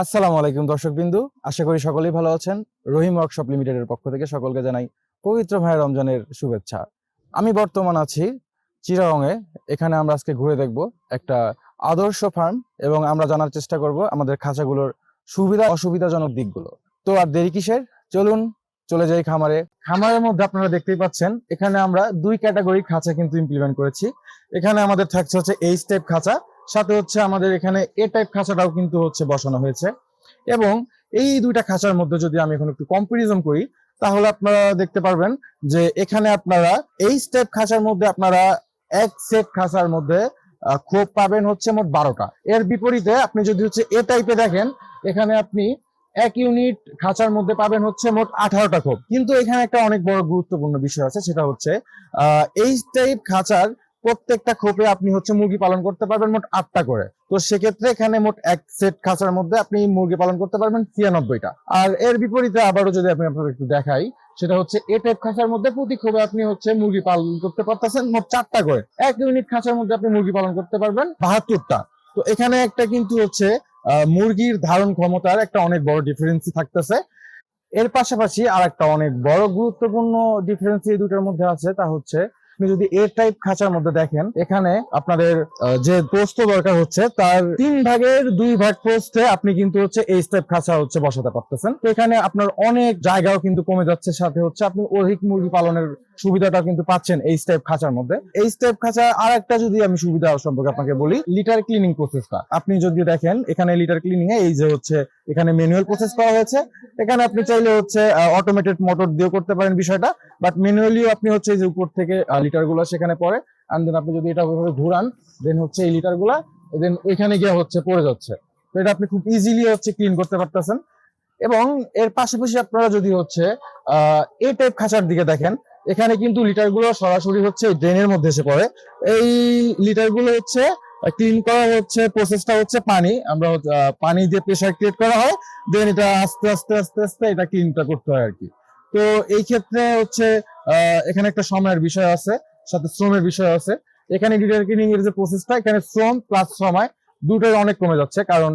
আসসালামু আলাইকুম দর্শকবিন্দু, আশা করি সকলেই ভালো আছেন। রহিম ওয়ার্কশপ লিমিটেডের পক্ষ থেকে সকলকে জানাই পবিত্র মাহে রমজানের শুভেচ্ছা। আমি বর্তমান আছি চিটাগংয়ে। এখানে আমরা আজকে ঘুরে দেখব একটা আদর্শ ফার্ম এবং আমরা জানার চেষ্টা করব আমাদের খাঁচাগুলোর সুবিধা অসুবিধাজনক দিকগুলো। তো আর দেরি কিসের, চলুন চলে যাই খামারে। খামারের মধ্যে আপনারা দেখতেই পাচ্ছেন এখানে আমরা দুই ক্যাটাগরি খাঁচা কিন্তু ইমপ্লিমেন্ট করেছি। এখানে আমাদের থাকছে হচ্ছে এইচ টাইপ খাঁচা, সাথে হচ্ছে আমাদের এখানে এ টাইপ খাঁচাটাও কিন্তু হচ্ছে বসানো হয়েছে। এবং এই দুইটা খাঁচার মধ্যে যদি আমি এখন একটু কম্পারিজন করি, তাহলে আপনারা দেখতে পারবেন যে এখানে আপনারা এইচ টাইপ খাঁচার মধ্যে আপনারা এক সেট খাঁচার মধ্যে খোপ পাবেন হচ্ছে মোট 12টা। এর বিপরীতে আপনি যদি হচ্ছে এ টাইপে দেখেন, এখানে আপনি এক ইউনিট খাঁচার মধ্যে পাবেন হচ্ছে মোট 18টা খোপ। কিন্তু এখানে একটা অনেক বড় গুরুত্বপূর্ণ বিষয় আছে, সেটা হচ্ছে এইচ টাইপ খাঁচার প্রত্যেকটা খোপে আপনি হচ্ছে মুরগি পালন করতে পারবেন মোট 8টা করে। তো সেক্ষেত্রে এখানে মোট এক সেট খাঁচার মধ্যে আপনি মুরগি পালন করতে পারবেন 93টা। আর এর বিপরীতে আবারও যদি আমি আপনাদের একটু দেখাই, সেটা হচ্ছে এ টাইপ খাঁচার মধ্যে প্রতি খোপে আপনি হচ্ছে মুরগি পালন করতে পারতেছেন মোট 4টা করে। এক ইউনিট খাঁচার মধ্যে আপনি মুরগি পালন করতে পারবেন 72টা। তো এখানে একটা কিন্তু হচ্ছে মুরগির ধারণ ক্ষমতার একটা অনেক বড় ডিফারেন্স থাকতেছে। এর পাশাপাশি আর একটা অনেক বড় গুরুত্বপূর্ণ ডিফারেন্স এই দুটার মধ্যে আছে, তা হচ্ছে আপনি যদি এ টাইপ খাঁচার মধ্যে দেখেন, এখানে আপনাদের যে পোস্ত দরকার হচ্ছে তার 3/2 পোস্টে আপনি কিন্তু হচ্ছে এইচ টাইপ খাঁচা হচ্ছে বসাতে পারতেছেন। তো এখানে আপনার অনেক জায়গাও কিন্তু কমে যাচ্ছে, সাথে হচ্ছে আপনি অধিক মুরগি পালনের সুবিধাটা কিন্তু পাচ্ছেন এইচ টাইপ খাঁচার মধ্যে। এইচ টাইপ খাঁচা আর একটা যদি আমি সুবিধা সম্পর্কে আপনাকে বলি, লিটার ক্লিনিং প্রসেসটা আপনি যদি দেখেন, এখানে লিটার ক্লিনিং এ এই যে হচ্ছে এখানে ম্যানুয়াল প্রসেস করা হয়েছে। এখানে আপনি চাইলে হচ্ছে অটোমেটেড মোটর দিয়ে করতে পারেন বিষয়টা, বাট ম্যানুয়ালিও আপনি হচ্ছে যে উপর থেকে লিটার গুলা সেখানে পড়ে, এন্ড দেন আপনি যদি এটা ওইভাবে ঘুরান, দেন হচ্ছে এই লিটার গুলা দেন ওইখানে গিয়ে হচ্ছে পড়ে যাচ্ছে। তো এটা আপনি খুব ইজিলি হচ্ছে ক্লিন করতে পারতেছেন। এবং এর পাশাপাশি আপনারা যদি হচ্ছে এ টাইপ খাঁচার দিকে দেখেন, এখানে কিন্তু লিটার গুলো সরাসরি হচ্ছে ড্রেনের মধ্যে এসে পড়ে। এই লিটার গুলো হচ্ছে ক্লিন করা হচ্ছে, প্রসেসটা হচ্ছে পানি, আমরা পানি দিয়ে প্রেসার ক্রিয়েট করা হয়, দেন এটা আস্তে আস্তে আস্তে আস্তে এটা ক্লিনটা করতে হয় আর কি। তো এই ক্ষেত্রে হচ্ছে এখানে একটা সময়ের বিষয় আছে, সাথে শ্রমের বিষয় আছে। এখানে লিটার ক্লিনিং এর যে প্রসেসটা, এখানে শ্রম প্লাস সময় দুটোই অনেক কমে যাচ্ছে, কারণ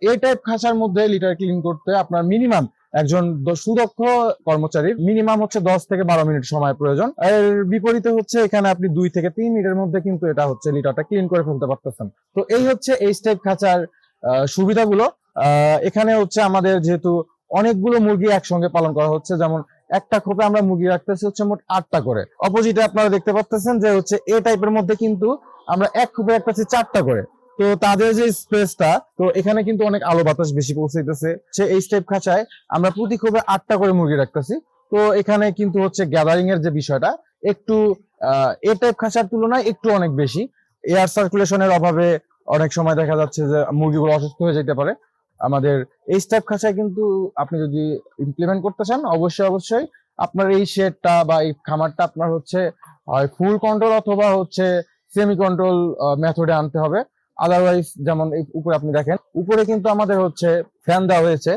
এই টাইপ খাঁচার মধ্যে লিটার ক্লিন করতে আপনার মিনিমাম একজন সুদক্ষ কর্মচারীর মিনিমাম হচ্ছে 10 থেকে 12 মিনিট সময় প্রয়োজন। এর বিপরীতে হচ্ছে এখানে আপনি 2 থেকে 3 মিনিটের মধ্যে কিন্তু এটা হচ্ছে লিটারটা ক্লিন করে ফেলতে পারতেছেন। তো এই হচ্ছে এইচ টাইপ খাঁচার সুবিধাগুলো। এখানে হচ্ছে আমাদের যেহেতু অনেকগুলো মুরগি একসঙ্গে পালন করা হচ্ছে, যেমন একটা খোপে আমরা মুরগি রাখতেছি হচ্ছে মোট 8টা করে। অপোজিটে আপনারা দেখতে পাচ্ছেন যে হচ্ছে এ টাইপের মধ্যে কিন্তু আমরা এক খোপে রাখতেছি 4টা করে। তো তাদের যে স্পেসটা, তো এখানে কিন্তু অনেক আলো বাতাস বেশি পৌঁছাইতেছে। সে এই টাইপ খাঁচায় আমরা প্রতি খোপে 8টা করে মুরগি রাখতেছি। তো এখানে কিন্তু হচ্ছে গ্যাদারিং এর যে বিষয়টা একটু এ টাইপ খাঁচার তুলনায় একটু অনেক বেশি। এয়ার সার্কুলেশনের অভাবে অনেক সময় দেখা যাচ্ছে যে মুরগিগুলো অসুস্থ হয়ে যেতে পারে। আমাদের এই টাইপ খাঁচায় কিন্তু আপনি যদি ইমপ্লিমেন্ট করতে চান, অবশ্যই অবশ্যই আপনার এই শেডটা বা এই খামারটা আপনার হচ্ছে ফুল কন্ট্রোল অথবা হচ্ছে সেমি কন্ট্রোল মেথডে আনতে হবে। আদারওয়াইজ যেমন এই উপরে আপনি দেখেন, উপরে কিন্তু আমাদের হচ্ছে ফ্যান দেওয়া হয়েছে,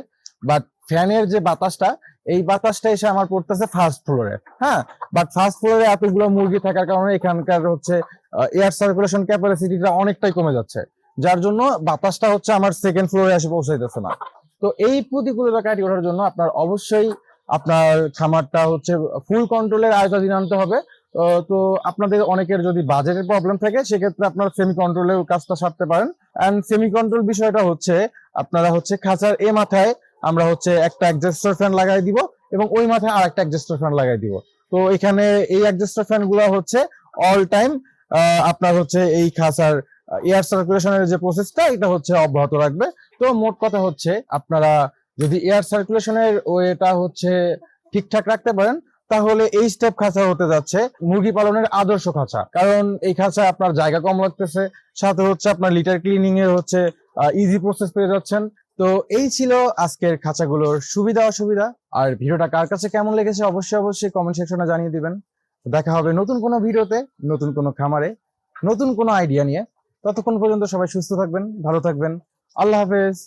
বাট ফ্যানের যে বাতাসটা, এই বাতাসটা এসে আমার পড়তেছে ফার্স্ট ফ্লোরে। হ্যাঁ, বাট ফার্স্ট ফ্লোরে এতগুলো মুরগি থাকার কারণে এখানকার হচ্ছে এয়ার সার্কুলেশন ক্যাপাসিটিটা অনেকটাই কমে যাচ্ছে, যার জন্য বাতাসটা হচ্ছে আমার সেকেন্ড ফ্লোরে এসে পৌঁছাইতেছে না। তো এই প্রতিকূলতা কাটিয়ে ওঠার জন্য আপনার অবশ্যই আপনার খামারটা হচ্ছে ফুল কন্ট্রোলের আওতাধীন আনতে হবে। তো আপনাদের অনেকের যদি বাজেটের প্রবলেম থাকে, সেক্ষেত্রে আপনারা সেমি কন্ট্রোলের কাজটা সারতে পারেন। এন্ড সেমি কন্ট্রোল বিষয়টা হচ্ছে আপনারা হচ্ছে খাঁচার এ মাথায় আমরা হচ্ছে একটা অ্যাডজাস্টার ফ্যান লাগাই দিব এবং ওই মাথায় আর একটা অ্যাডজাস্টার ফ্যান লাগাই দিব। তো এখানে এই অ্যাডজাস্টার ফ্যান গুলো হচ্ছে অল টাইম আপনার হচ্ছে এই খাঁচার এয়ার সার্কুলেশনের যে প্রসেসটা, এটা হচ্ছে অব্যাহত রাখবে। তো মোট কথা হচ্ছে আপনারা যদি এয়ার সার্কুলেশনের ওয়েটা হচ্ছে ঠিকঠাক রাখতে পারেন, তাহলে এই স্টেপ খাঁচা হতে যাচ্ছে মুরগি পালনের আদর্শ খাঁচা। কারণ এই খাঁচা আপনার জায়গা কম লাগতেছে, সাথে হচ্ছে আপনার লিটার ক্লিনিং এর হচ্ছে ইজি প্রসেস পেয়ে যাচ্ছেন। তো এই ছিল আজকের খাঁচাগুলোর সুবিধা অসুবিধা। আর ভিডিওটা কার কাছে কেমন লেগেছে অবশ্যই অবশ্যই কমেন্ট সেকশনে জানিয়ে দিবেন। দেখা হবে নতুন কোনো ভিডিওতে, নতুন কোনো খামারে, নতুন কোনো আইডিয়া নিয়ে। ততক্ষণ পর্যন্ত সবাই সুস্থ থাকবেন, ভালো থাকবেন। আল্লাহ হাফেজ।